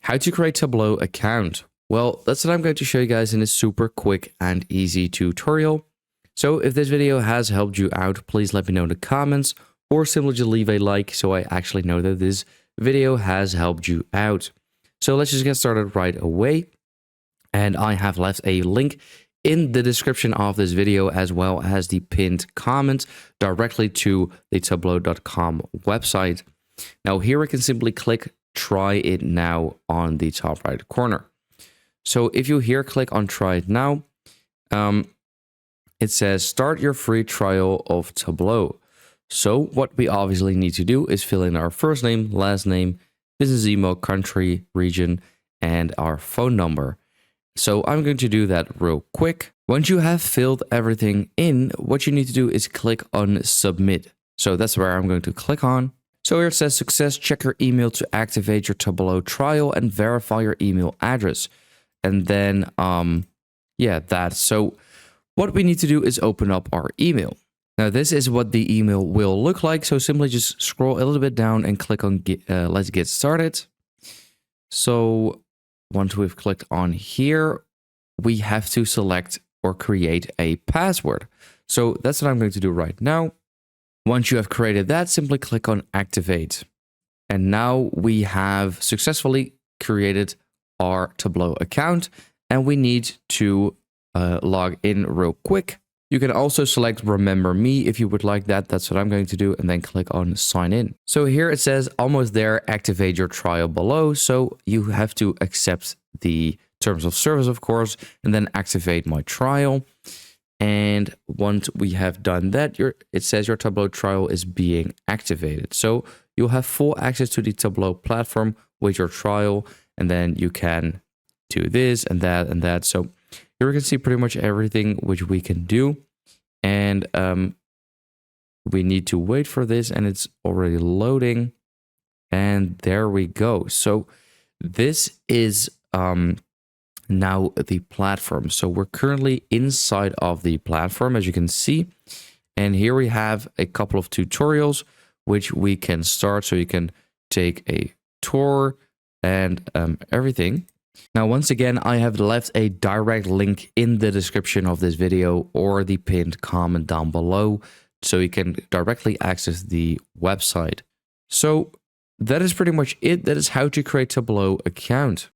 How to create Tableau account. Well, that's what I'm going to show you guys in a super quick and easy tutorial. So if this video has helped you out, please let me know in the comments or simply just leave a like so I actually know that this video has helped you out. So let's just get started right away. And I have left a link in the description of this video as well as the pinned comment directly to the tableau.com website. Now here we can simply click try it now on the top right corner. So if you here click on try it now, it says start your free trial of Tableau. So what we obviously need to do is fill in our first name, last name, business email, country, region, and our phone number. So I'm going to do that real quick. Once you have filled everything in, what you need to do is click on submit. So that's where I'm going to click on. So here it says success, check your email to activate your Tableau trial and verify your email address. And then, So what we need to do is open up our email. Now this is what the email will look like. So simply just scroll a little bit down and click on let's get started. So once we've clicked on here, we have to select or create a password. So that's what I'm going to do right now. Once you have created that, simply click on activate. And now we have successfully created our Tableau account and we need to log in real quick. You can also select remember me if you would like that. That's what I'm going to do, and then click on sign in. So here it says almost there, activate your trial below. So you have to accept the terms of service, of course, and then activate my trial. And once we have done that, it says your Tableau trial is being activated. So you'll have full access to the Tableau platform with your trial, and then you can do this and that and that. So here we can see pretty much everything which we can do. And we need to wait for this, and it's already loading. And there we go. So this is now the platform. So we're currently inside of the platform, as you can see. And here we have a couple of tutorials which we can start. So you can take a tour and everything. Now, once again, I have left a direct link in the description of this video or the pinned comment down below, so you can directly access the website. So that is pretty much it. That is how to create Tableau account.